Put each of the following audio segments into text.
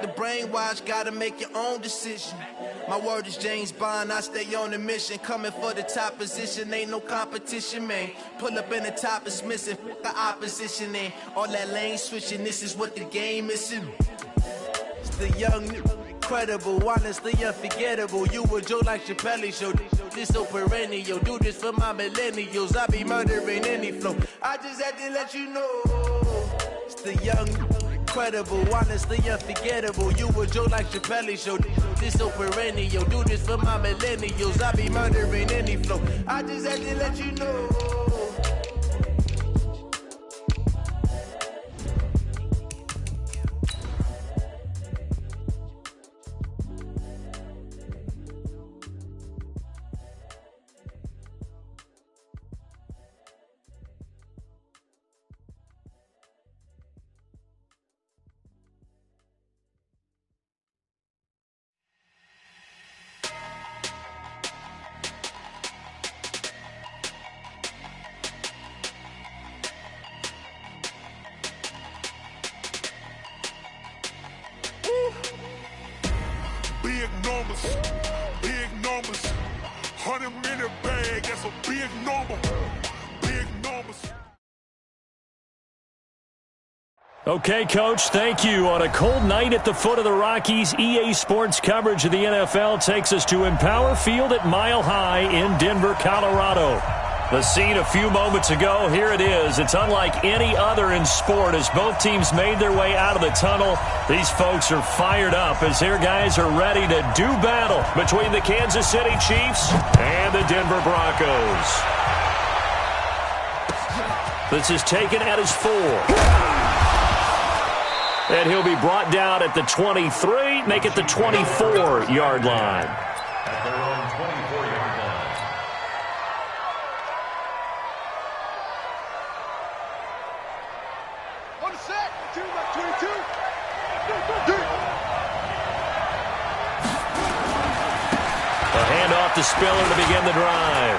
the brainwash, gotta make your own decision. My word is James Bond, I stay on a mission. Coming for the top position, ain't no competition, man. Pull up in the top is missing, the opposition, and all that lane switching, this is what the game is. It's the young, incredible, honestly unforgettable. You a Joe like Chappelle show, this so perennial. Do this for my millennials, I be murdering any flow. I just had to let you know. It's the young, incredible, honestly unforgettable. You a Joe like Chappelle show, this so perennial. Do this for my millennials, I be murdering any flow. I just had to let you know. Big numbers, 100-minute bag, that's a big number, big numbers. Okay, Coach, thank you. On a cold night at the foot of the Rockies, EA Sports coverage of the NFL takes us to Empower Field at Mile High in Denver, Colorado. The scene a few moments ago, here it is. It's unlike any other in sport as both teams made their way out of the tunnel. These folks are fired up as their guys are ready to do battle between the Kansas City Chiefs and the Denver Broncos. This is taken at his 4. And he'll be brought down at the 23, make it the 24-yard line. At their own 24-yard line. On set, 22. A handoff to Spiller to begin the drive.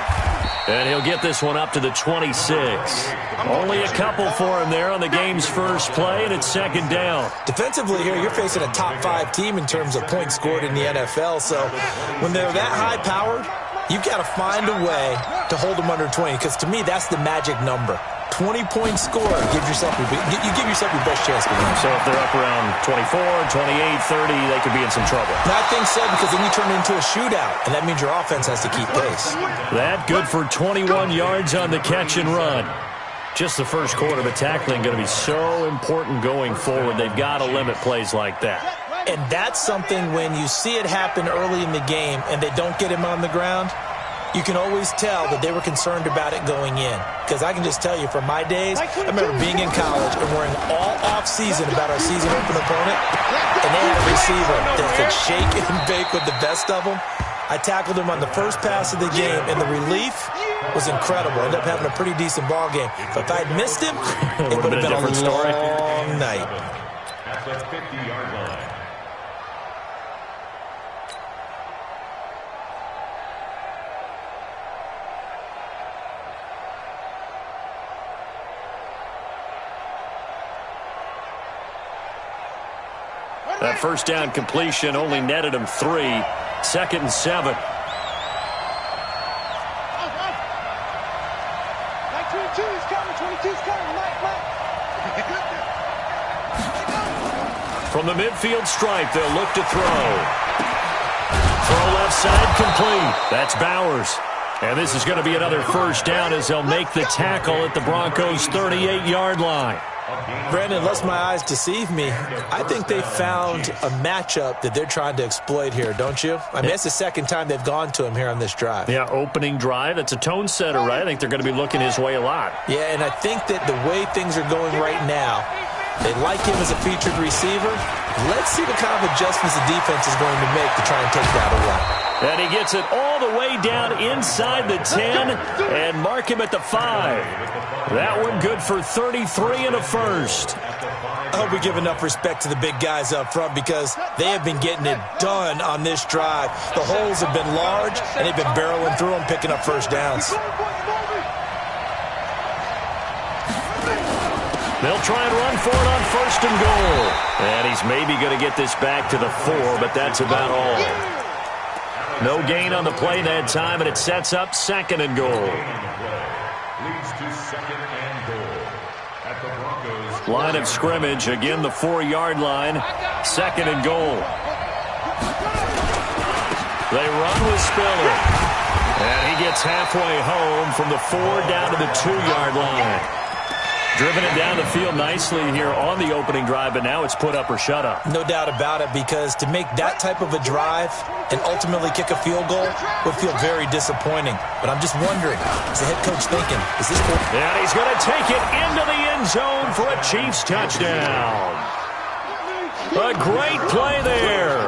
And he'll get this one up to the 26. Only a couple for him there on the game's first play, and it's second down. Defensively here, you're facing a top-5 team in terms of points scored in the NFL. So when they're that high-powered, you've got to find a way to hold them under 20, because to me, that's the magic number. 20-point score, you give yourself your best chance to win. So if they're up around 24, 28, 30, they could be in some trouble. And I think so, because then you turn it into a shootout, and that means your offense has to keep pace. That good for 21 yards on the catch and run. Just the first quarter, but tackling going to be so important going forward. They've got to limit plays like that. And that's something when you see it happen early in the game and they don't get him on the ground, you can always tell that they were concerned about it going in. Because I can just tell you, from my days, I remember being in college and worrying all off-season about our season open opponent, and they had a receiver that could shake and bake with the best of them. I tackled him on the first pass of the game, and the relief was incredible. Ended up having a pretty decent ball game. But if I'd missed him, it would have been a long night. At the 50-yard line. That first down completion only netted him 3. Second and 7. From the midfield stripe, they'll look to throw. Throw left side complete. That's Bowers. And this is going to be another first down as they'll make the tackle at the Broncos' 38-yard line. Brandon, unless my eyes deceive me, I think they found a matchup that they're trying to exploit here, don't you? I mean, that's the second time they've gone to him here on this drive. Yeah, opening drive. It's a tone setter, right? I think they're going to be looking his way a lot. Yeah, and I think that the way things are going right now, they like him as a featured receiver. Let's see what kind of adjustments the defense is going to make to try and take that away. And he gets it all the way down inside the 10 and mark him at the 5. That one good for 33 and a first. I hope we give enough respect to the big guys up front because they have been getting it done on this drive. The holes have been large, and they've been barreling through them, picking up first downs. They'll try and run for it on 1st and goal. And he's maybe going to get this back to the 4, but that's about all. No gain on the play that time, and it sets up 2nd and goal. Leads to 2nd and goal at the Broncos. Line of scrimmage, again the 4-yard line. 2nd and goal. They run with Spiller. And he gets halfway home from the 4 down to the 2-yard line. Driven it down the field nicely here on the opening drive, but now it's put up or shut up. No doubt about it, because to make that type of a drive and ultimately kick a field goal would feel very disappointing. But I'm just wondering, is the head coach thinking, is this... And he's going to take it into the end zone for a Chiefs touchdown. A great play there.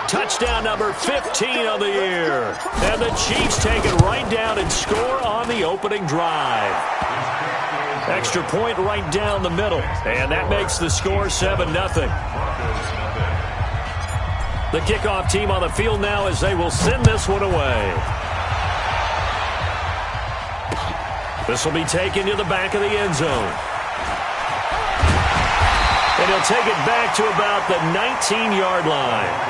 Touchdown number 15 of the year. And the Chiefs take it right down and score on the opening drive. Extra point right down the middle. And that makes the score 7-0. The kickoff team on the field now as they will send this one away. This will be taken to the back of the end zone. And he'll take it back to about the 19-yard line.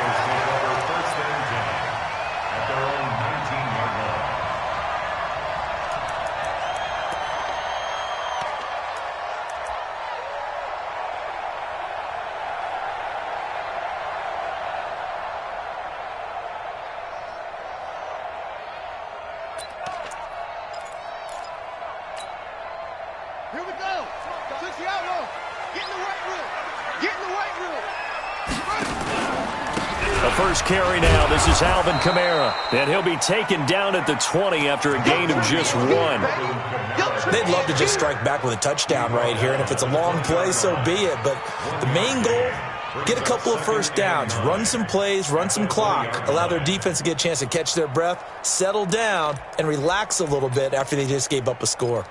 Here we go. Switch the outlaw. Get in the right room. Get in the right room. The first carry now. This is Alvin Kamara. And he'll be taken down at the 20 after a gain of just 1. They'd love to just strike back with a touchdown right here. And if it's a long play, so be it. But the main goal, get a couple of first downs. Run some plays, run some clock. Allow their defense to get a chance to catch their breath, settle down, and relax a little bit after they just gave up a score.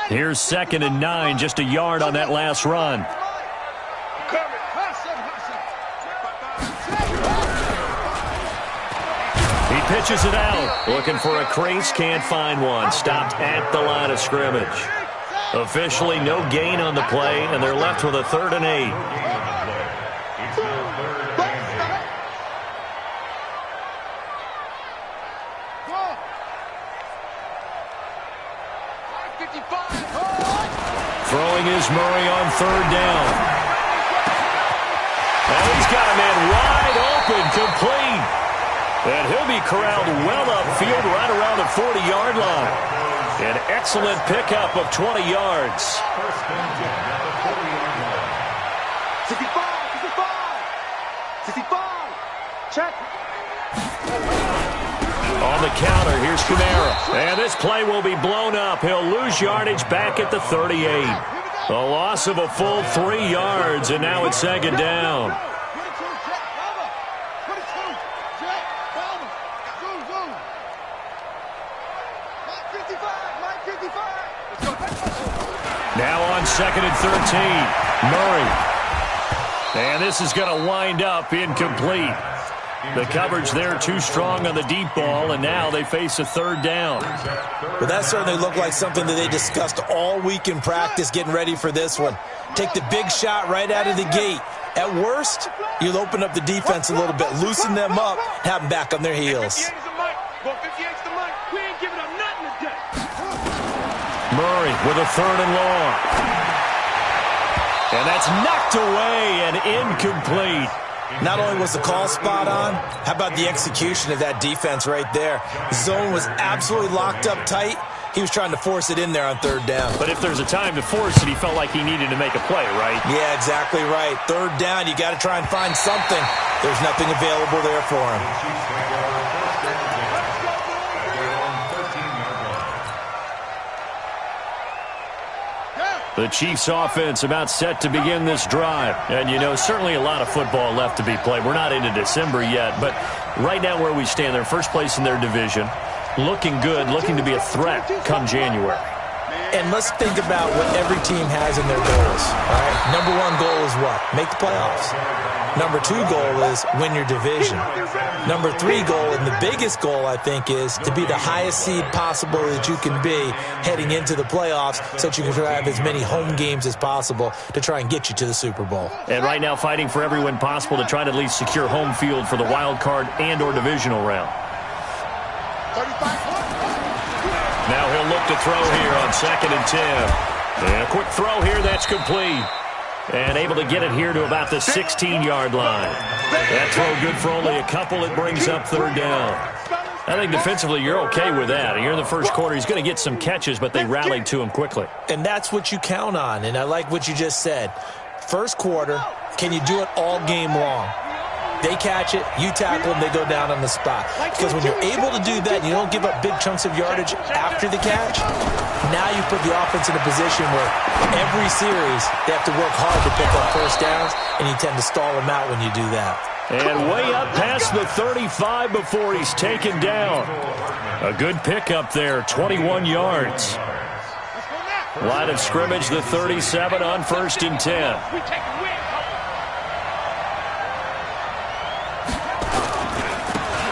Here's 2nd and 9, just a yard on that last run. He pitches it out, looking for a crease, can't find one. Stopped at the line of scrimmage. Officially no gain on the play, and they're left with a 3rd and 8. Throwing is Murray on 3rd down. And he's got a man wide open, complete. And he'll be corralled well upfield right around the 40-yard line. An excellent pickup of 20 yards. 65. Check. On the counter, here's Kamara. And this play will be blown up. He'll lose yardage back at the 38. A loss of a full 3 yards, and now it's 2nd down. Now on 2nd and 13. Murray. And this is going to wind up incomplete. The coverage there too strong on the deep ball, and now they face a 3rd down. Well, that certainly looked like something that they discussed all week in practice getting ready for this one. Take the big shot right out of the gate. At worst, you'll open up the defense a little bit, loosen them up, have them back on their heels. Murray with a 3rd and long. And that's knocked away and incomplete. Not only was the call spot on, how about the execution of that defense right there? The zone was absolutely locked up tight. He was trying to force it in there on 3rd down. But if there's a time to force it, he felt like he needed to make a play, right? Yeah, exactly right. 3rd down, you got to try and find something. There's nothing available there for him. The Chiefs offense about set to begin this drive. And, you know, certainly a lot of football left to be played. We're not into December yet, but right now where we stand, they're first place in their division. Looking good, looking to be a threat come January. And let's think about what every team has in their goals. All right? Number one goal is what? Make the playoffs. Number two goal is win your division. Number three goal, and the biggest goal, I think, is to be the highest seed possible that you can be heading into the playoffs so that you can have as many home games as possible to try and get you to the Super Bowl. And right now fighting for every win possible to try to at least secure home field for the wild card and or divisional round. Now he'll look to throw here on 2nd and 10. And a quick throw here, that's complete. And able to get it here to about the 16-yard line. That throw good for only a couple. It brings up 3rd down. I think defensively you're okay with that. Here in the first quarter, he's going to get some catches, but they rallied to him quickly. And that's what you count on, and I like what you just said. First quarter, can you do it all game long? They catch it, you tackle them, they go down on the spot. Because when you're able to do that, you don't give up big chunks of yardage after the catch, now you put the offense in a position where every series they have to work hard to pick up first downs, and you tend to stall them out when you do that. And way up past the 35 before he's taken down. A good pickup there, 21 yards. Line of scrimmage, the 37 on 1st and 10.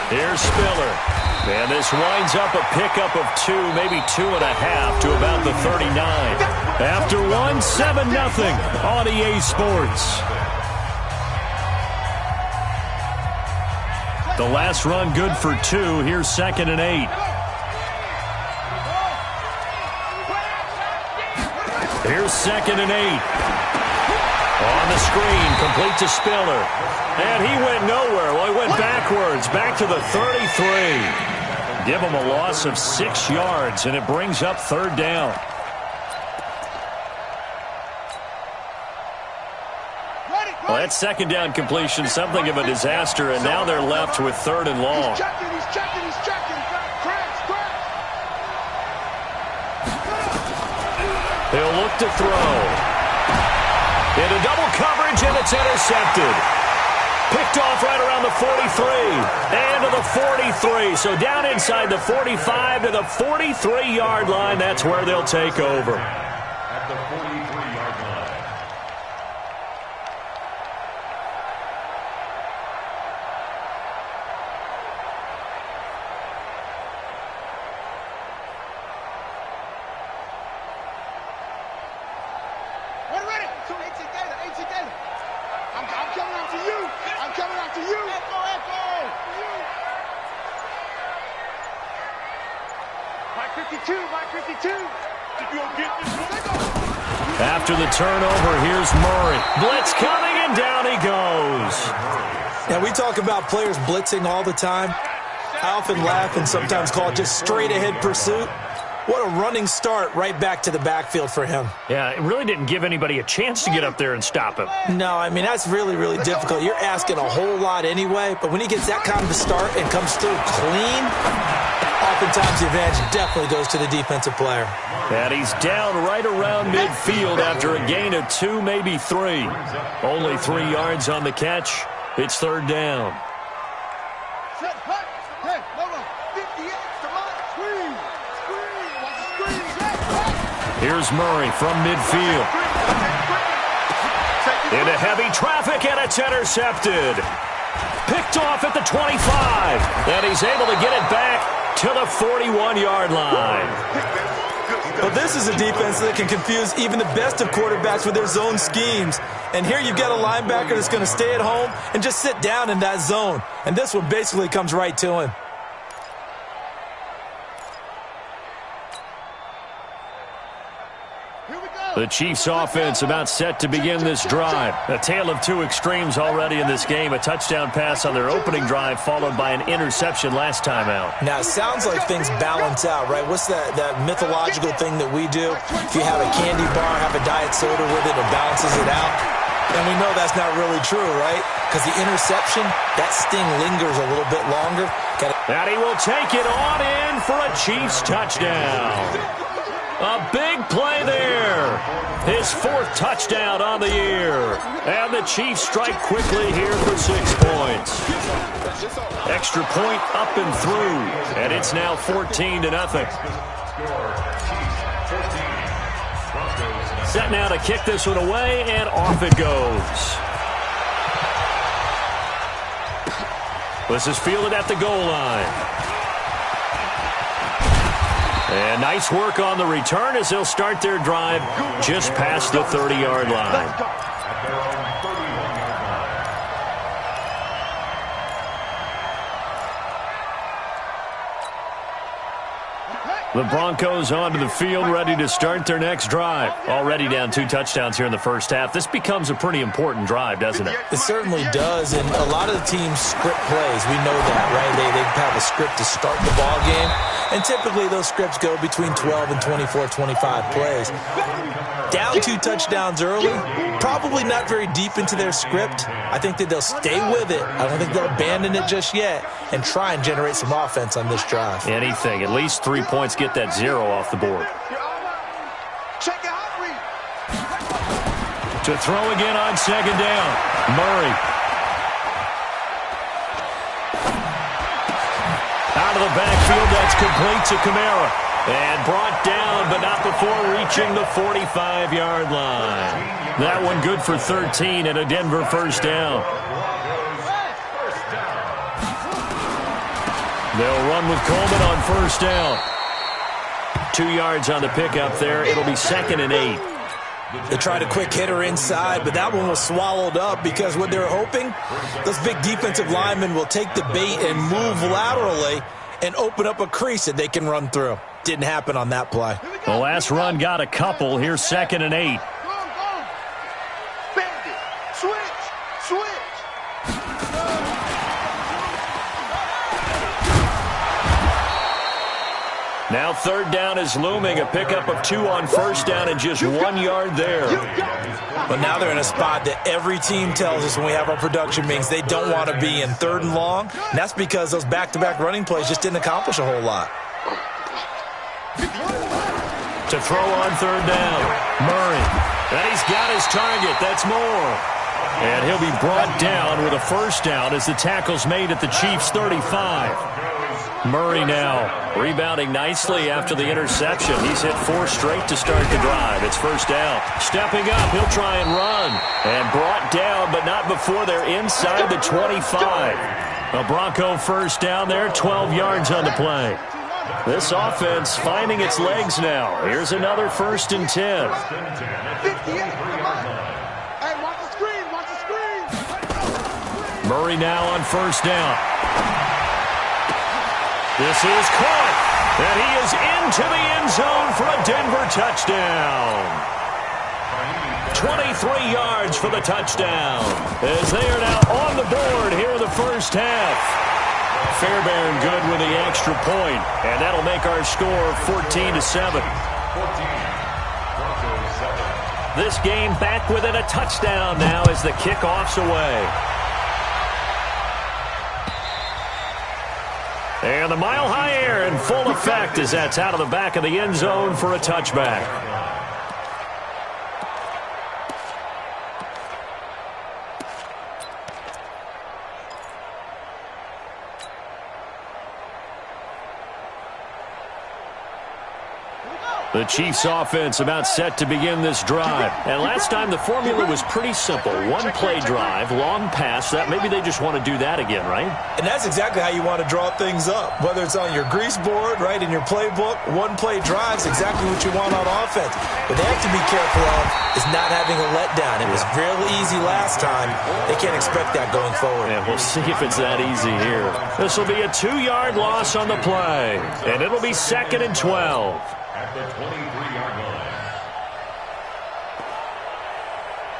Here's Spiller. And this winds up a pickup of 2, maybe 2.5 to about the 39. After 1, 7-0 on EA Sports. The last run good for 2. Here's 2nd and 8. Here's 2nd and 8. On the screen, complete to Spiller. And he went nowhere. Well, he went backwards, back to the 33. Give him a loss of 6 yards, and it brings up 3rd down. Well, that 2nd down completion, something of a disaster, and now they're left with 3rd and long. He's checking. He'll look to throw. Into double coverage, and it's intercepted. Picked off right around the 43 and to the 43. So down inside the 45 to the 43-yard line. That's where they'll take over. At the 43-yard line. We're ready. So HC Gator. I'm coming after you. Echo. Mike 52. If you'll get this one. After the turnover, here's Murray. Blitz coming, and down he goes. Now, we talk about players blitzing all the time. I often laugh and sometimes call it just straight-ahead pursuit. What a running start right back to the backfield for him. Yeah, it really didn't give anybody a chance to get up there and stop him. No, I mean, that's really, really difficult. You're asking a whole lot anyway, but when he gets that kind of a start and comes through clean, oftentimes the advantage definitely goes to the defensive player. And he's down right around midfield after a gain of 2, maybe 3. Only 3 yards on the catch. It's 3rd down. Set, hut. Hey, no. 58, come on. Screen. Watch the screen. Here's Murray from midfield. Into heavy traffic, and it's intercepted. Picked off at the 25. And he's able to get it back to the 41-yard line. But this is a defense that can confuse even the best of quarterbacks with their zone schemes. And here you've got a linebacker that's going to stay at home and just sit down in that zone. And this one basically comes right to him. The Chiefs offense about set to begin this drive. A tale of 2 extremes already in this game. A touchdown pass on their opening drive followed by an interception last time out. Now, it sounds like things balance out, right? What's that mythological thing that we do? If you have a candy bar, have a diet soda with it, it balances it out. And we know that's not really true, right? Because the interception, that sting lingers a little bit longer. And he will take it on in for a Chiefs touchdown. A big play there. His 4th touchdown on the year. And the Chiefs strike quickly here for 6 points. Extra point up and through. And it's now 14-0. Set now to kick this one away, and off it goes. This is fielded at the goal line. And nice work on the return as they'll start their drive just past the 30-yard line. The Broncos onto the field, ready to start their next drive. Already down 2 touchdowns here in the first half. This becomes a pretty important drive, doesn't it? It certainly does, and a lot of the teams script plays. We know that, right? They have a script to start the ball game, and typically those scripts go between 12 and 24, 25 plays. Down 2 touchdowns early, probably not very deep into their script. I think that they'll stay with it. I don't think they'll abandon it just yet and try and generate some offense on this drive. Anything. At least 3 points, get that 0 off the board. To throw again on 2nd down. Murray. Out of the backfield, that's complete to Kamara. And brought down, but not before reaching the 45-yard line. That one good for 13 and a Denver first down. They'll run with Coleman on first down. 2 yards on the pickup there. It'll be 2nd and 8. They tried a quick hitter inside, but that one was swallowed up because what they're hoping, those big defensive linemen will take the bait and move laterally and open up a crease that they can run through. Didn't happen on that play. The last run got a couple. Here's 2nd and 8. Switch. Now 3rd down is looming. A pickup of 2 on first down and just 1 yard there. But now they're in a spot that every team tells us when we have our production meetings they don't want to be in 3rd and long. And that's because those back-to-back running plays just didn't accomplish a whole lot. To throw on 3rd down, Murray. And he's got his target. That's Moore. And he'll be brought down with a first down as the tackle's made at the Chiefs' 35. Murray now rebounding nicely after the interception. He's hit 4 straight to start the drive. It's first down. Stepping up, he'll try and run. And brought down, but not before they're inside the 25. A Bronco first down there, 12 yards on the play. This offense finding its legs now. Here's another 1st and 10. 58. Hey, watch the screen. Murray now on first down. This is caught, and he is into the end zone for a Denver touchdown. 23 yards for the touchdown, as they are now on the board here in the first half. Fairbairn good with the extra point, and that'll make our score 14-7. This game back within a touchdown now as the kickoff's away. And the mile-high air in full effect as that's out of the back of the end zone for a touchback. The Chiefs offense about set to begin this drive. And last time the formula was pretty simple. 1-play drive, long pass. That maybe they just want to do that again, right? And that's exactly how you want to draw things up. Whether it's on your grease board, right, in your playbook, 1-play drive is exactly what you want on offense. What they have to be careful of is not having a letdown. It was real easy last time. They can't expect that going forward. And we'll see if it's that easy here. This will be a 2-yard loss on the play. And it'll be 2nd and 12. At the 23-yard line.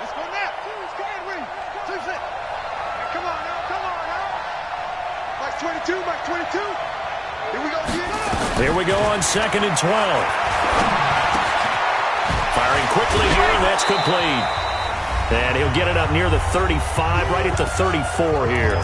Let's go now. Come on now. Mike 22. Here we go again. Here we go on 2nd and 12. Firing quickly here, and that's complete. And he'll get it up near the 35, right at the 34 here.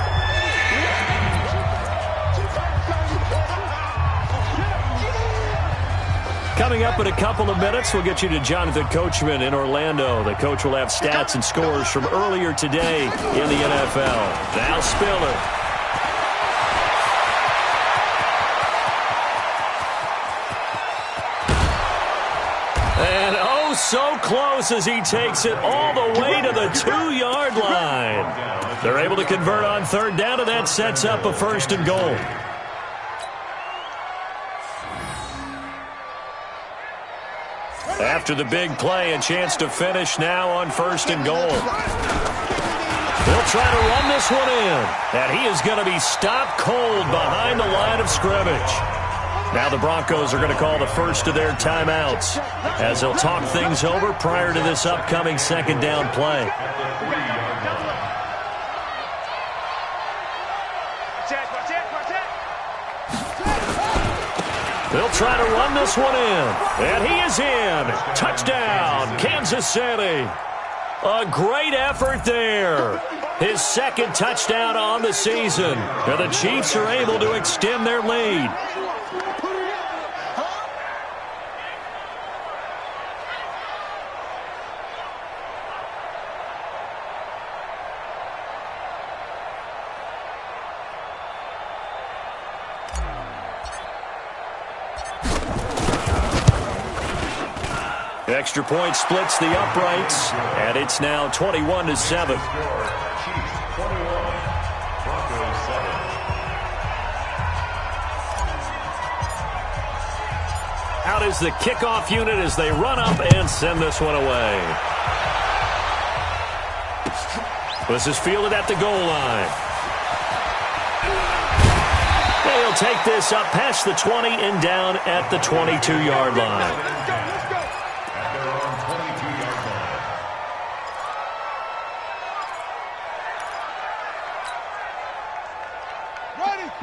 Coming up in a couple of minutes, we'll get you to Jonathan Coachman in Orlando. The coach will have stats and scores from earlier today in the NFL. Now Spiller. And oh, so close as he takes it all the way to the 2-yard line. They're able to convert on third down, and that sets up a first and goal. After the big play, a chance to finish now on first and goal. They'll try to run this one in, and he is going to be stopped cold behind the line of scrimmage. Now the Broncos are going to call the first of their timeouts as they'll talk things over prior to this upcoming second down play. They'll try to run this one in, and he is in. Touchdown, Kansas City. A great effort there. His second touchdown on the season. And the Chiefs are able to extend their lead. Extra point splits the uprights, and it's now 21-7. Out is the kickoff unit as they run up and send this one away. This is fielded at the goal line. They'll take this up past the 20 and down at the 22-yard line.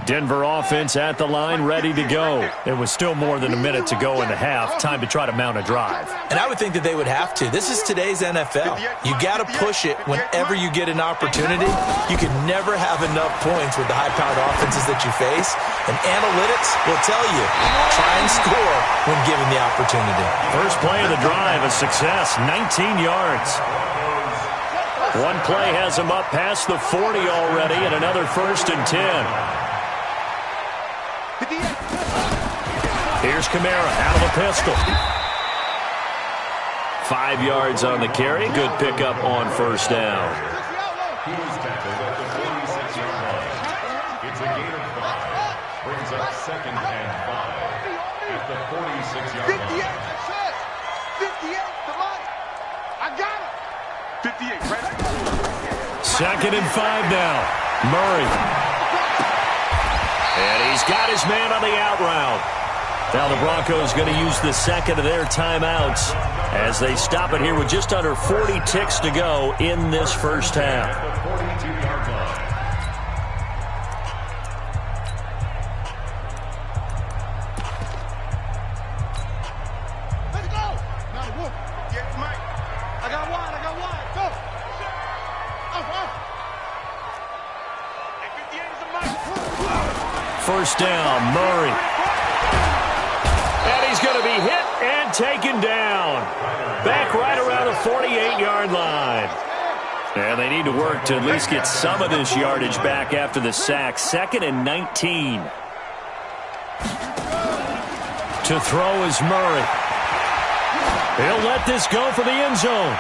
Denver offense at the line, ready to go. It was still more than a minute to go in the half. Time to try to mount a drive. And I would think that they would have to. This is today's NFL. You got to push it whenever you get an opportunity. You can never have enough points with the high-powered offenses that you face. And analytics will tell you, try and score when given the opportunity. First play of the drive, a success, 19 yards. One play has him up past the 40 already, and another first and 10. Here's Kamara out of a pistol. 5 yards on the carry. Good pickup on first down. He was tackled at the 46-yard line. It's a gain of 5. Brings up second and 5 at the 46-yard line. 58, that's it. 58, come on. I got it. 58, right? Second and 5 now. Murray. And he's got his man on the out route. Now the Broncos going to use the second of their timeouts as they stop it here with just under 40 ticks to go in this first half. At the 42-yard line. Let's go. Now the whoop. Yeah, Mike. I got one. Go. Hey, 58 is a Mike. First down, Murray. And he's going to be hit and taken down. Back right around the 48-yard line. And they need to work to at least get some of this yardage back after the sack. Second and 19. To throw is Murray. He'll let this go for the end zone.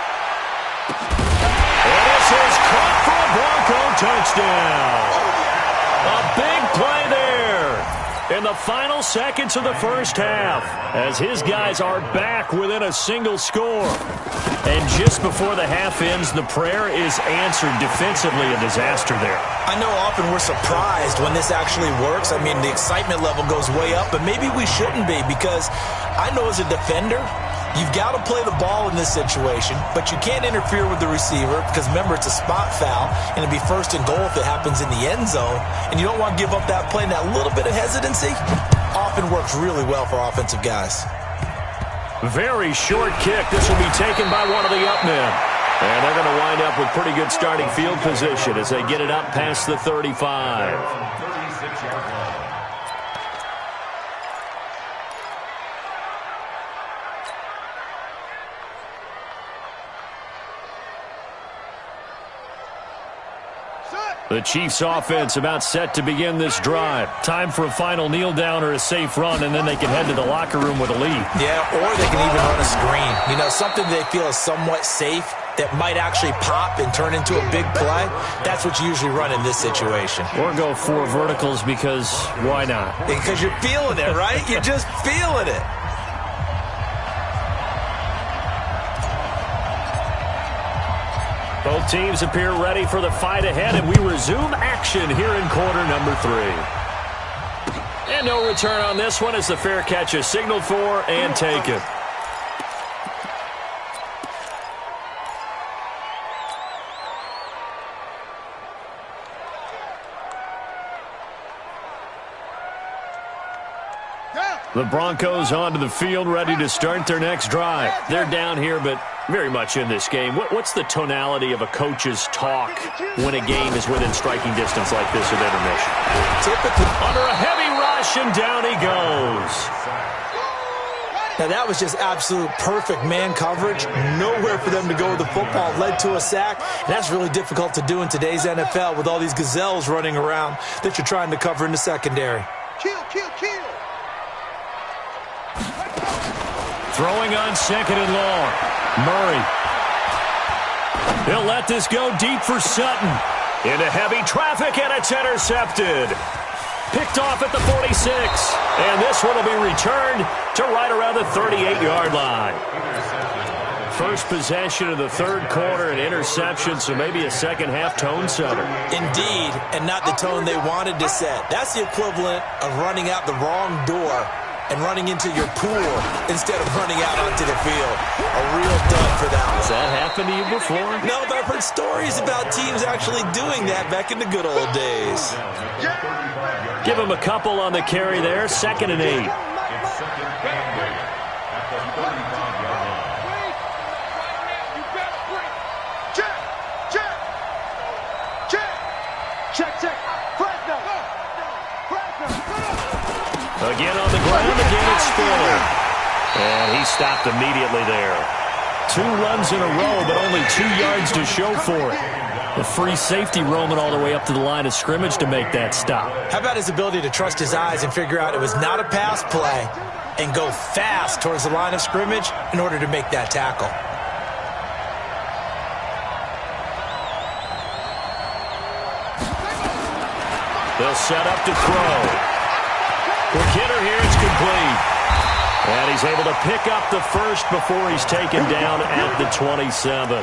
And this is caught for a Bronco touchdown. A big play there in the final seconds of the first half as his guys are back within a single score. And just before the half ends, the prayer is answered. Defensively, a disaster there. I know often we're surprised when this actually works. I mean, the excitement level goes way up, but maybe we shouldn't be, because I know as a defender, you've got to play the ball in this situation, but you can't interfere with the receiver because, remember, it's a spot foul, and it'd be first and goal if it happens in the end zone, and you don't want to give up that play. And that little bit of hesitancy often works really well for offensive guys. Very short kick. This will be taken by one of the up men. And they're going to wind up with pretty good starting field position as they get it up past the 35. The Chiefs offense about set to begin this drive. Time for a final kneel down or a safe run, and then they can head to the locker room with a lead. Yeah, or they can even run a screen. You know, something they feel is somewhat safe that might actually pop and turn into a big play. That's what you usually run in this situation. Or go 4 verticals because why not? Because you're feeling it, right? You're just feeling it. Both teams appear ready for the fight ahead, and we resume action here in quarter number 3. And no return on this one as the fair catch is signaled for and taken. The Broncos onto the field, ready to start their next drive. They're down here, but very much in this game. What's the tonality of a coach's talk when a game is within striking distance like this with intermission? Typically, Under a heavy rush, and down he goes. now that was just absolute perfect man coverage. Nowhere for them to go with the football. Led to a sack. And that's really difficult to do in today's NFL with all these gazelles running around that you're trying to cover in the secondary. Kill. Throwing on 2nd and long. Murray. He'll let this go deep for Sutton. Into heavy traffic, and it's intercepted. Picked off at the 46. And this one will be returned to right around the 38-yard line. First possession of the third quarter, an interception, so maybe a second-half tone setter. Indeed, and not the tone they wanted to set. That's the equivalent of running out the wrong door and running into your pool instead of running out onto the field. A real dud for that one. Has that happened to you before? No, but I've heard stories about teams actually doing that back in the good old days. Give him a couple on the carry there, 2nd and 8. It's 2nd and 8 at the 35-yard line. Check. Again on the ground, again it's Spiller. And he stopped immediately there. 2 runs in a row, but only 2 yards to show for it. The free safety roaming all the way up to the line of scrimmage to make that stop. How about his ability to trust his eyes and figure out it was not a pass play and go fast towards the line of scrimmage in order to make that tackle? They'll set up to throw. Quick hitter here, it's complete. And he's able to pick up the first before he's taken down at the 27.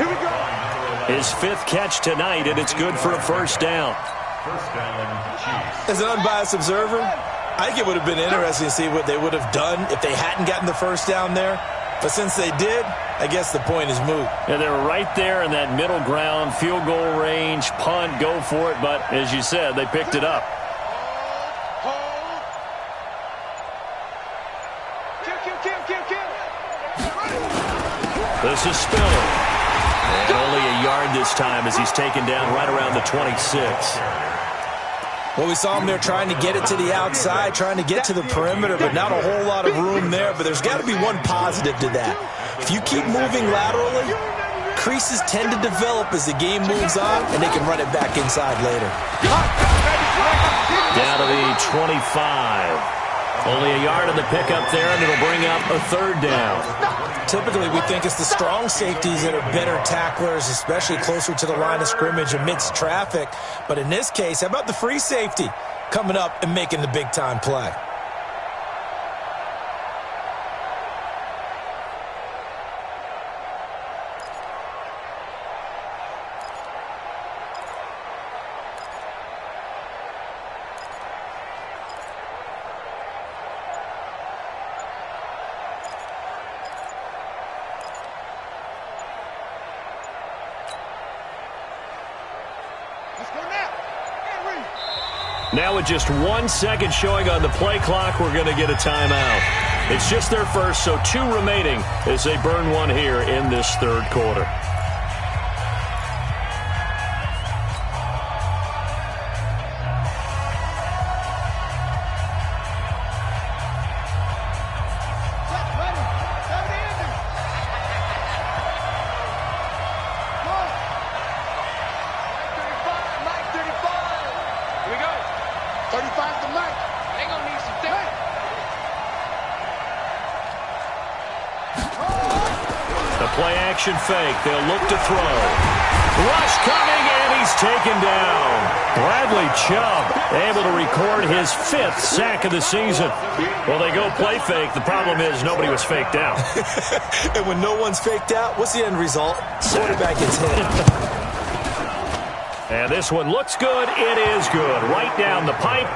His 5th catch tonight, and it's good for a first down. First down, Chiefs. As an unbiased observer, I think it would have been interesting to see what they would have done if they hadn't gotten the first down there. But since they did, I guess the point is moot. And they're right there in that middle ground, field goal range, punt, go for it. But as you said, they picked it up. This is Spiller. And only a yard this time as he's taken down right around the 26. Well, we saw him there trying to get it to the outside, trying to get to the perimeter, but not a whole lot of room there. But there's got to be one positive to that. If you keep moving laterally, creases tend to develop as the game moves on, and they can run it back inside later. Down to the 25. Only a yard in the pickup there, and it'll bring up a 3rd down. Typically, we think it's the strong safeties that are better tacklers, especially closer to the line of scrimmage amidst traffic. But in this case, how about the free safety coming up and making the big-time play? Now with just 1 second showing on the play clock, we're going to get a timeout. It's just their first, so 2 remaining as they burn one here in this third quarter. play-action fake. They'll look to throw. Rush coming, and he's taken down. Bradley Chubb able to record his 5th sack of the season. Well, they go play fake. The problem is nobody was faked out. And when no one's faked out, what's the end result? Quarterback gets hit. And this one looks good. It is good. Right down the pipe.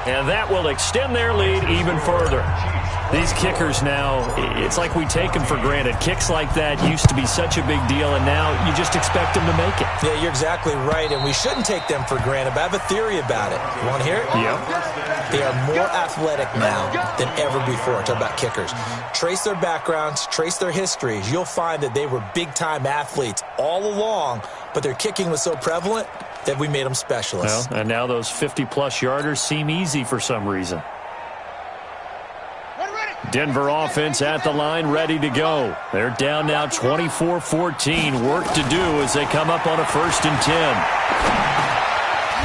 And that will extend their lead even further. These kickers now, it's like we take them for granted. Kicks like that used to be such a big deal, and now you just expect them to make it. Yeah, you're exactly right, and we shouldn't take them for granted, but I have a theory about it. You want to hear it? Yep. They are more athletic now than ever before. Talk about kickers. Trace their backgrounds, trace their histories. You'll find that they were big-time athletes all along, but their kicking was so prevalent that we made them specialists. Well, and now those 50-plus yarders seem easy for some reason. Denver offense at the line, ready to go. They're down now 24-14. Work to do as they come up on a 1st and 10.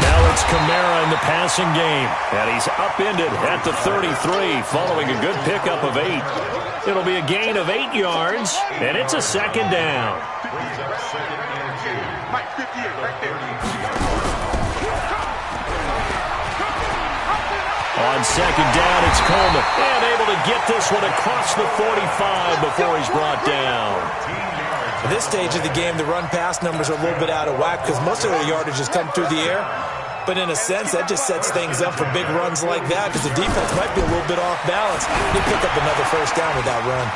Now it's Kamara in the passing game. And he's upended at the 33 following a good pickup of 8. It'll be a gain of 8 yards, and it's a 2nd down. Mike, 58, right there. On 2nd down, it's Coleman. And able to get this one across the 45 before he's brought down. At this stage of the game, the run-pass numbers are a little bit out of whack because most of their yardage has come through the air. But in a sense, that just sets things up for big runs like that because the defense might be a little bit off balance. They pick up another 1st down with that run.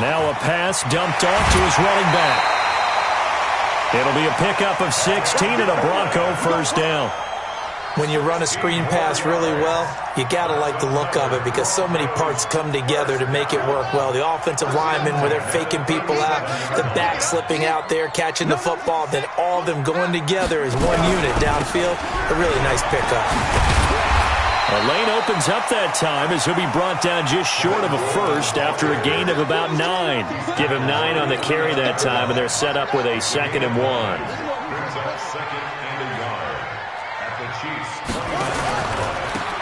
Now a pass dumped off to his running back. It'll be a pickup of 16 and a Bronco 1st down. When you run a screen pass really well, you got to like the look of it because so many parts come together to make it work well. The offensive linemen, where they're faking people out, the back slipping out there, catching the football, then all of them going together as one unit downfield. A really nice pickup. A lane opens up that time as he'll be brought down just short of a 1st after a gain of about 9. Give him 9 on the carry that time, and they're set up with a 2nd and 1.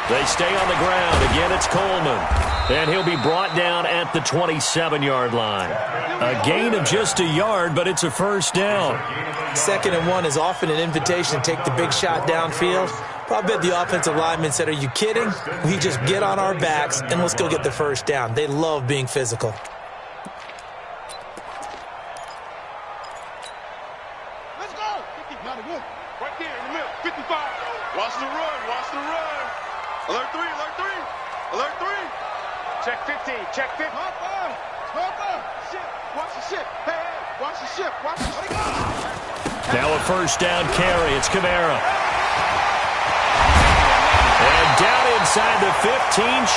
They stay on the ground. Again, it's Coleman. And he'll be brought down at the 27-yard line. A gain of just a yard, but it's a 1st down. 2nd and 1 is often an invitation to take the big shot downfield. I bet the offensive lineman said, are you kidding? We just get on our backs and let's go get the 1st down. They love being physical. Let's go. Right there in the middle. 55. Watch the run. Watch the run. Alert 3. Alert 3. Alert 3. Check 15. Check 50. Hopper. Ship. Watch the ship. Hey. Watch the ship. Watch the ship. Now a 1st down carry. It's Kamara. And down inside the 15,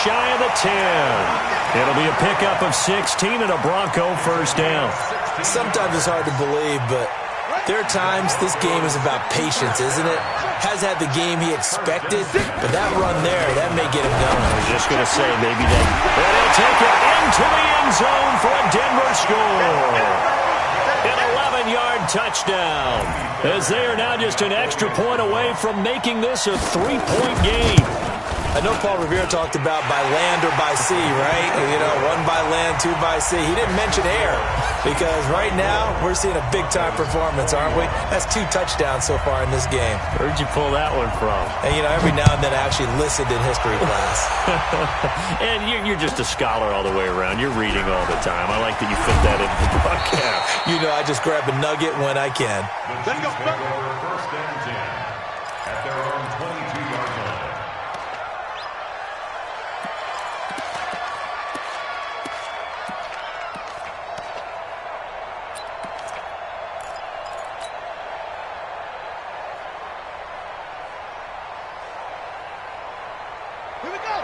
shy of the 10. It'll be a pickup of 16 and a Bronco 1st down. Sometimes it's hard to believe, but there are times this game is about patience, isn't it? Has had the game he expected, but that run there, that may get him going. I was just going to say, maybe that. And he'll take it into the end zone for a Denver score. An 11-yard touchdown, as they are now just an extra point away from making this a 3-point game. I know Paul Revere talked about by land or by sea, right? You know, 1 by land, 2 by sea. He didn't mention air because right now we're seeing a big-time performance, aren't we? That's 2 touchdowns so far in this game. Where'd you pull that one from? And, you know, every now and then I actually listened in history class. And you're just a scholar all the way around. You're reading all the time. I like that you fit that into the broadcast. You know, I just grab a nugget when I can. Let it go. 1st and 10 at their own 22-yard line.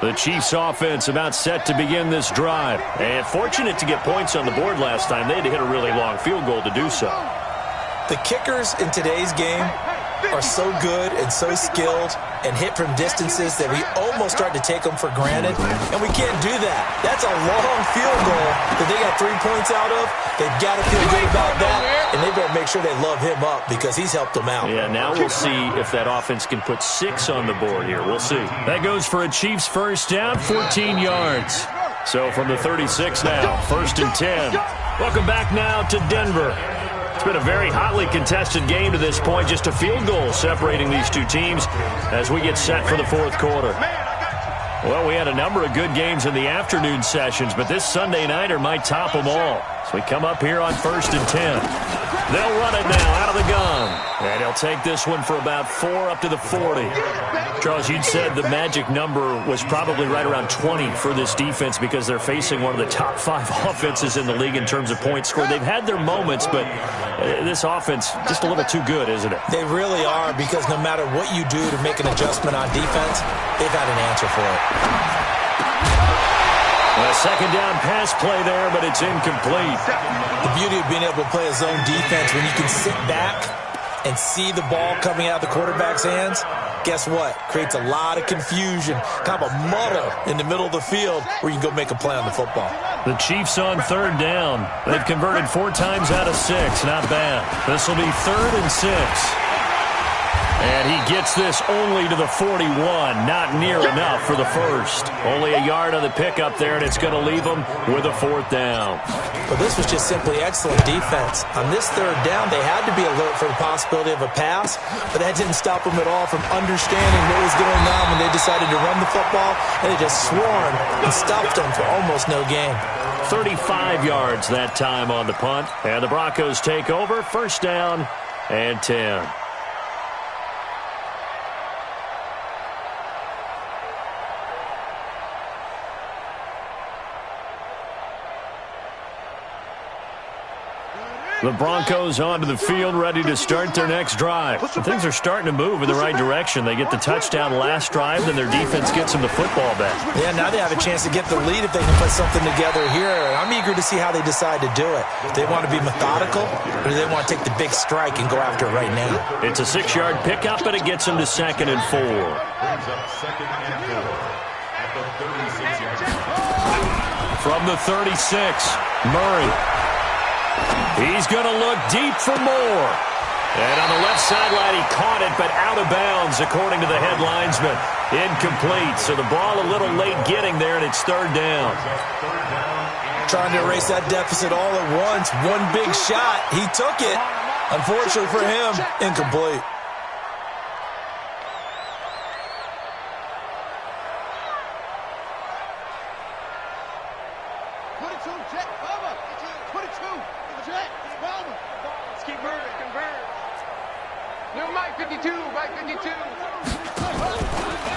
The Chiefs offense about set to begin this drive. And fortunate to get points on the board last time. They had to hit a really long field goal to do so. The kickers in today's game are so good and so skilled and hit from distances that we almost start to take them for granted, and we can't do that. That's a long field goal that they got 3 points out of. They've got to feel good about that, and they better make sure they love him up because he's helped them out. Yeah, now we'll see if that offense can put 6 on the board here. We'll see. That goes for a Chiefs 1st down, 14 yards. So from the 36 now, 1st and 10. Welcome back now to Denver. It's been a very hotly contested game to this point. Just a field goal separating these two teams as we get set for the 4th quarter. Well, we had a number of good games in the afternoon sessions, but this Sunday nighter might top them all. So we come up here on 1st and 10. They'll run it now out of the gun. And he'll take this one for about 4 up to the 40. Charles, you'd said the magic number was probably right around 20 for this defense because they're facing one of the top 5 offenses in the league in terms of points scored. They've had their moments, but this offense just a little too good, isn't it? They really are, because no matter what you do to make an adjustment on defense, they've had an answer for it. A 2nd down pass play there, but it's incomplete. The beauty of being able to play a zone defense when you can sit back and see the ball coming out of the quarterback's hands, guess what? Creates a lot of confusion, kind of a muddle in the middle of the field where you can go make a play on the football. The Chiefs on 3rd down. They've converted 4 times out of 6. Not bad. This will be 3rd and 6. And he gets this only to the 41. Not near enough for the first. Only a yard on the pickup there, and it's going to leave him with a 4th down. Well, this was just simply excellent defense. On this 3rd down, they had to be alert for the possibility of a pass, but that didn't stop them at all from understanding what was going on when they decided to run the football, and they just swarmed and stopped them for almost no gain. 35 yards that time on the punt, and the Broncos take over. 1st down and 10. The Broncos onto the field, ready to start their next drive. Things are starting to move in the right direction. They get the touchdown last drive, then their defense gets them the football back. Yeah, now they have a chance to get the lead if they can put something together here. I'm eager to see how they decide to do it. Do they want to be methodical, or do they want to take the big strike and go after it right now? It's a 6-yard pickup, and it gets them to 2nd and 4. Brings up 2nd and 4 at the 36-yard line. From the 36, Murray. He's going to look deep for more. And on the left sideline, he caught it, but out of bounds, according to the head linesman. Incomplete. So the ball a little late getting there, and it's 3rd down. Trying to erase that deficit all at once. One big shot. He took it. Unfortunately for him, incomplete.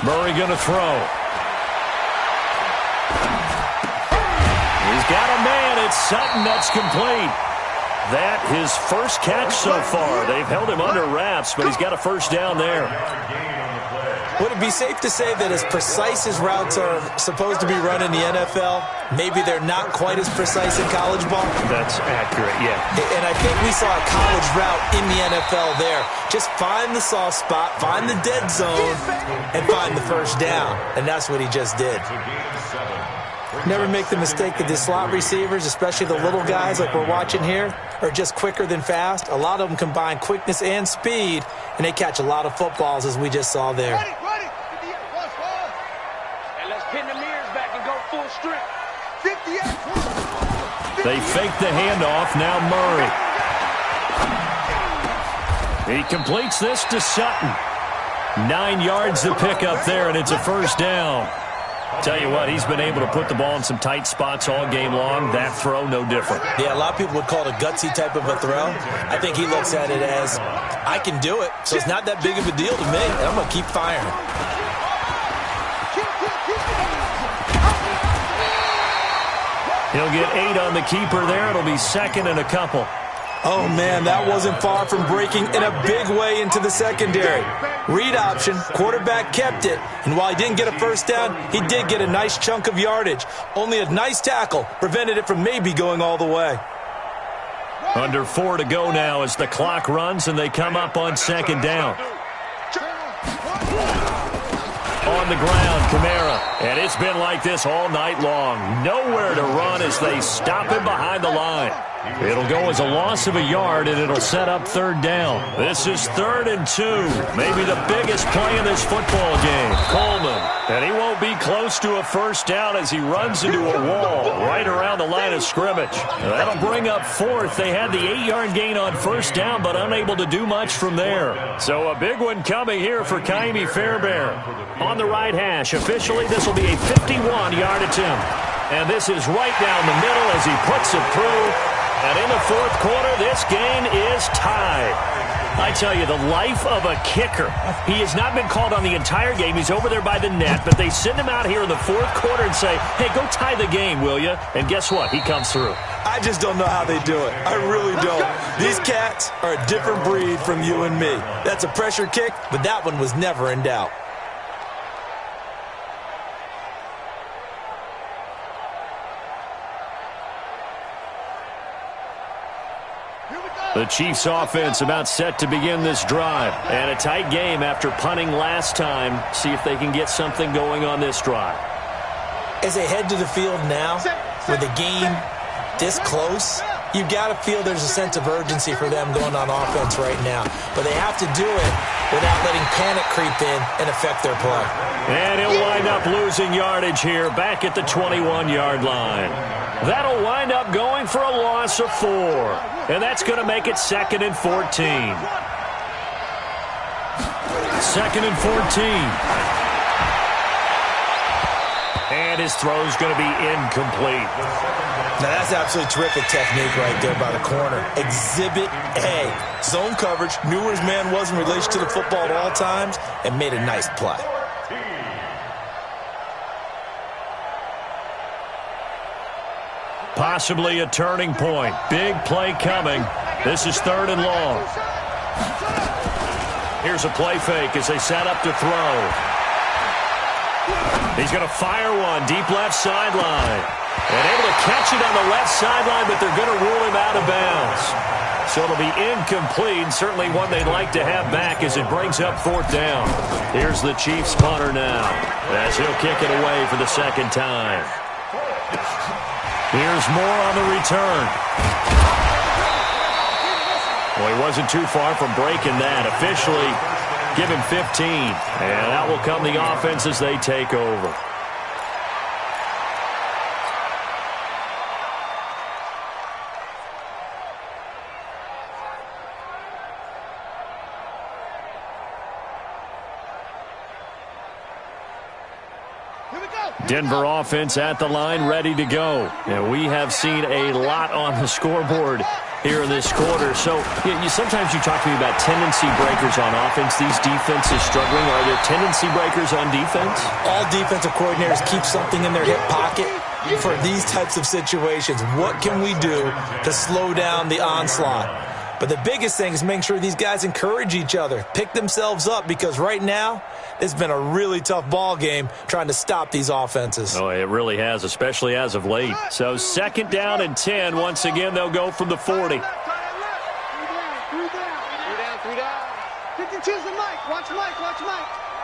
Murray going to throw. He's got a man. It's Sutton. That's complete. That his first catch so far. They've held him under wraps, but he's got a 1st down there. Would it be safe to say that as precise as routes are supposed to be run in the NFL, maybe they're not quite as precise in college ball? That's accurate, yeah. And I think we saw a college route in the NFL there. Just find the soft spot, find the dead zone, and find the 1st down. And that's what he just did. Never make the mistake that the slot receivers, especially the little guys like we're watching here, are just quicker than fast. A lot of them combine quickness and speed, and they catch a lot of footballs, as we just saw there. And let's pin the mirrors back and go full strip. 58. They fake the handoff. Now Murray. He completes this to Sutton. 9 yards to pick up there, and it's a 1st down. Tell you what, he's been able to put the ball in some tight spots all game long. That throw, no different. Yeah, a lot of people would call it a gutsy type of a throw. I think he looks at it as, I can do it, so it's not that big of a deal to me. I'm going to keep firing. He'll get 8 on the keeper there. It'll be 2nd and a couple. Oh, man, that wasn't far from breaking in a big way into the secondary. Read option, quarterback kept it, and while he didn't get a 1st down, he did get a nice chunk of yardage. Only a nice tackle prevented it from maybe going all the way. Under 4 to go now as the clock runs, and they come up on 2nd down. On the ground, Kamara. And it's been like this all night long. Nowhere to run as they stop him behind the line. It'll go as a loss of a yard, and it'll set up third down. This is 3rd and 2. Maybe the biggest play in this football game. Coleman. And he won't be close to a first down as he runs into a wall right around the line of scrimmage. That'll bring up 4th. They had the 8-yard gain on first down, but unable to do much from there. So a big one coming here for Kaimi Fairbairn. On the right hash, officially this will be a 51-yard attempt. And this is right down the middle as he puts it through. And in the fourth quarter, this game is tied. I tell you, the life of a kicker. He has not been called on the entire game. He's over there by the net, but they send him out here in the fourth quarter and say, hey, go tie the game, will you? And guess what? He comes through. I just don't know how they do it. I really don't. These cats are a different breed from you and me. That's a pressure kick, but that one was never in doubt. The Chiefs offense about set to begin this drive. And a tight game after punting last time. See if they can get something going on this drive. As they head to the field now, with the game this close, you've got to feel there's a sense of urgency for them going on offense right now. But they have to do it without letting panic creep in and affect their play. And he'll wind up losing yardage here back at the 21-yard line. That'll wind up going for a loss of 4. And that's going to make it 2nd and 14. 2nd and 14. And his throw's going to be incomplete. Now that's absolutely terrific technique right there by the corner. Exhibit A. Zone coverage, knew where his man was in relation to the football at all times, and made a nice play. Possibly a turning point. Big play coming. This is 3rd and long. Here's a play fake as they set up to throw. He's going to fire one deep left sideline. And able to catch it on the left sideline, but they're going to rule him out of bounds. So it'll be incomplete, and certainly one they'd like to have back as it brings up 4th down. Here's the Chiefs punter now as he'll kick it away for the 2nd time. Here's more on the return. Well, he wasn't too far from breaking that. Officially, give him 15. And that will come the offense as they take over. Denver offense at the line, ready to go. And we have seen a lot on the scoreboard here in this quarter. So sometimes you talk to me about tendency breakers on offense. These defenses struggling. Are there tendency breakers on defense? All defensive coordinators keep something in their hip pocket for these types of situations. What can we do to slow down the onslaught? But the biggest thing is making sure these guys encourage each other, pick themselves up, because right now it's been a really tough ball game trying to stop these offenses. Oh, it really has, especially as of late. So 2nd down and 10. Once again, they'll go from the 40. 3 down. 52's the Mike. Watch Mike.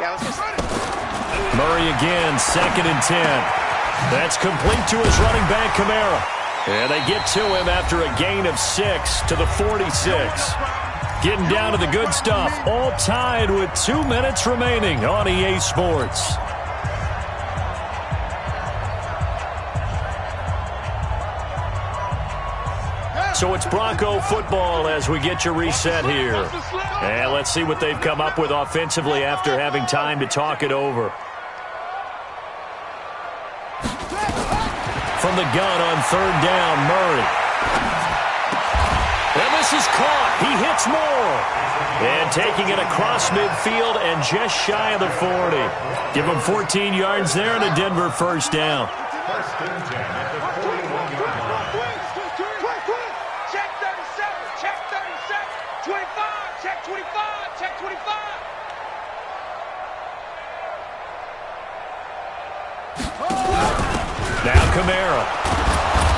Yeah, let's get started. Murray again, 2nd and 10. That's complete to his running back, Kamara. And they get to him after a gain of 6 to the 46. Getting down to the good stuff. All tied with 2 minutes remaining on EA Sports. So it's Bronco football as we get you reset here. And let's see what they've come up with offensively after having time to talk it over. From the gun on 3rd down, Murray. And this is caught. He hits more. And taking it across midfield and just shy of the 40. Give him 14 yards there and a Denver first down. First and 10 at the 41-yard line. Check 37. Check 37. 25. Check 25. Check 25. Now Kamara.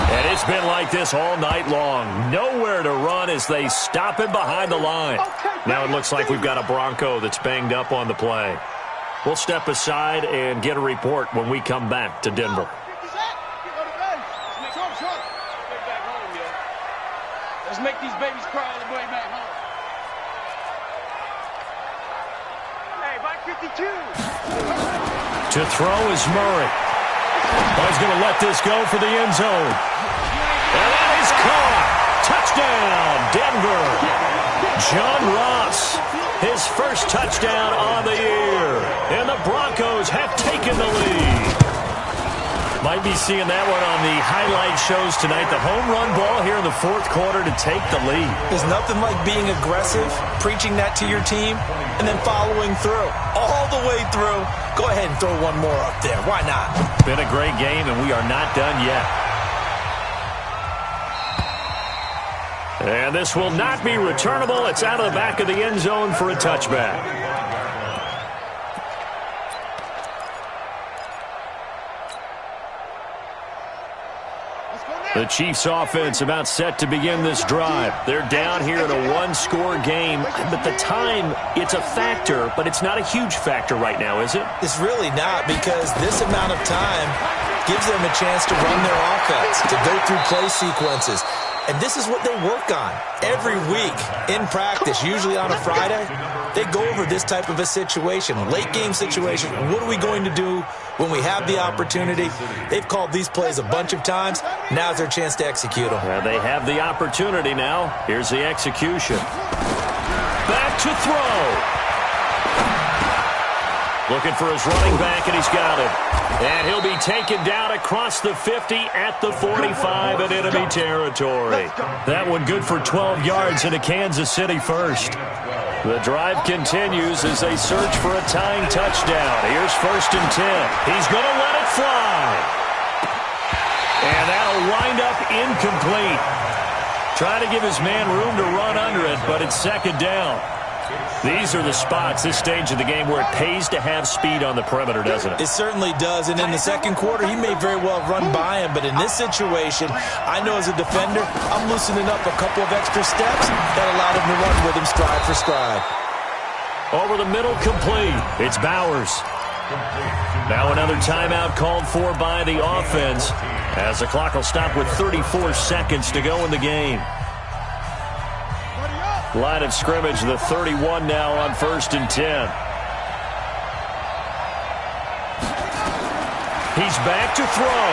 And it's been like this all night long. Nowhere to run as they stop him behind the line. Now it looks like we've got a Bronco that's banged up on the play. We'll step aside and get a report when we come back to Denver. Let's make these babies cry on the way back home. Hey, by 52. To throw is Murray. Oh, he's going to let this go for the end zone. And that is caught. Touchdown, Denver. John Ross, his first touchdown on the year. And the Broncos have taken the lead. Might be seeing that one on the highlight shows tonight. The home run ball here in the fourth quarter to take the lead. There's nothing like being aggressive, preaching that to your team, and then following through. All the way through. Go ahead and throw one more up there. Why not? Been a great game, and we are not done yet. And this will not be returnable. It's out of the back of the end zone for a touchback. The Chiefs offense about set to begin this drive. They're down here in a one-score game, but the time, it's a factor, but it's not a huge factor right now, is it? It's really not, because this amount of time gives them a chance to run their offense, to go through play sequences. And this is what they work on every week in practice, usually on a Friday. They go over this type of a situation, late game situation. What are we going to do when we have the opportunity? They've called these plays a bunch of times. Now's their chance to execute them. Well, they have the opportunity now. Here's the execution. Back to throw. Looking for his running back, and he's got it. And he'll be taken down across the 50 at the 45 in enemy territory. That one good for 12 yards into Kansas City first. The drive continues as they search for a tying touchdown. Here's 1st and 10. He's going to let it fly. And that'll wind up incomplete. Trying to give his man room to run under it, but it's 2nd down. These are the spots, this stage of the game, where it pays to have speed on the perimeter, doesn't it? It certainly does, and in the second quarter, he may very well run by him, but in this situation, I know as a defender, I'm loosening up a couple of extra steps that allowed him to run with him stride for stride. Over the middle, complete. It's Bowers. Now another timeout called for by the offense, as the clock will stop with 34 seconds to go in the game. Line of scrimmage, the 31 now on 1st and 10. He's back to throw.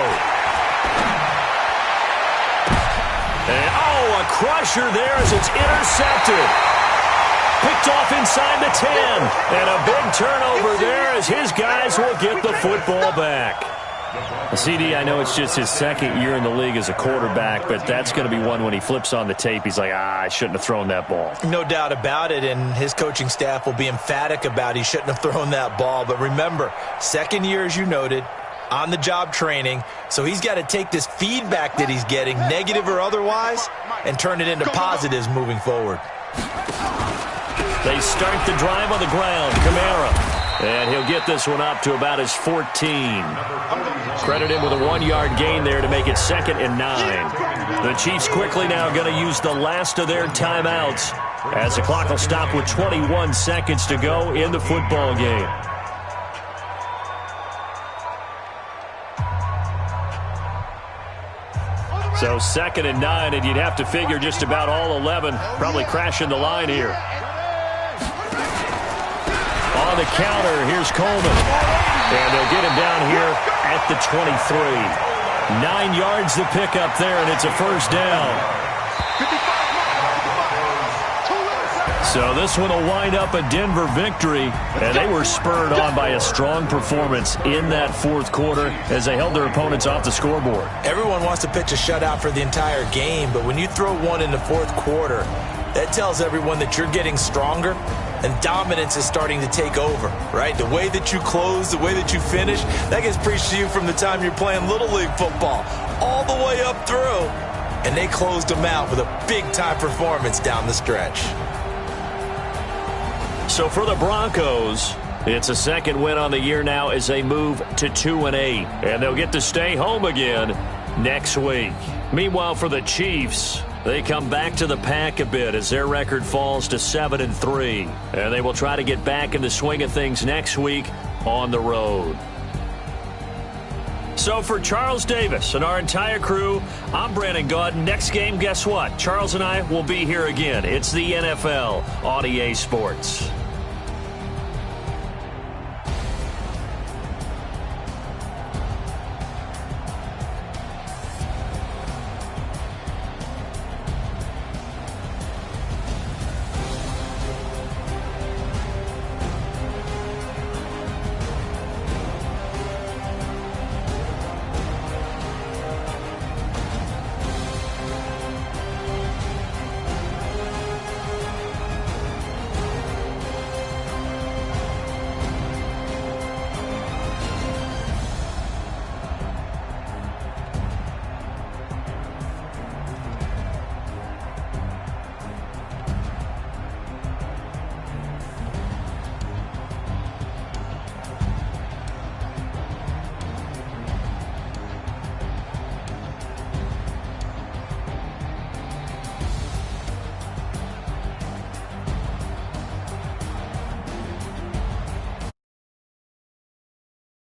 And, a crusher there as it's intercepted. Picked off inside the 10. And a big turnover there as his guys will get the football back. CD, I know it's just his 2nd year in the league as a quarterback, but that's going to be one when he flips on the tape, he's like, I shouldn't have thrown that ball. No doubt about it, and his coaching staff will be emphatic about he shouldn't have thrown that ball. But remember, 2nd year, as you noted, on-the-job training, so he's got to take this feedback that he's getting, negative or otherwise, and turn it into positives moving forward. They start the drive on the ground. Kamara. And he'll get this one up to about his 14. Credit him with a 1-yard gain there to make it 2nd and 9. The Chiefs quickly now going to use the last of their timeouts as the clock will stop with 21 seconds to go in the football game. So 2nd and 9, and you'd have to figure just about all 11 probably crashing the line here. On the counter, here's Coleman. And they'll get him down here at the 23. 9 yards to pick up there, and it's a 1st down. So this one will wind up a Denver victory, and they were spurred on by a strong performance in that 4th quarter as they held their opponents off the scoreboard. Everyone wants to pitch a shutout for the entire game, but when you throw one in the 4th quarter, that tells everyone that you're getting stronger and dominance is starting to take over, right? The way that you close, the way that you finish, that gets preached to you from the time you're playing Little League football all the way up through. And they closed them out with a big-time performance down the stretch. So for the Broncos, it's a 2nd win on the year now as they move to 2-8. And they'll get to stay home again next week. Meanwhile, for the Chiefs, they come back to the pack a bit as their record falls to 7-3. And they will try to get back in the swing of things next week on the road. So for Charles Davis and our entire crew, I'm Brandon Gaudin. Next game, guess what? Charles and I will be here again. It's the NFL on EA Sports.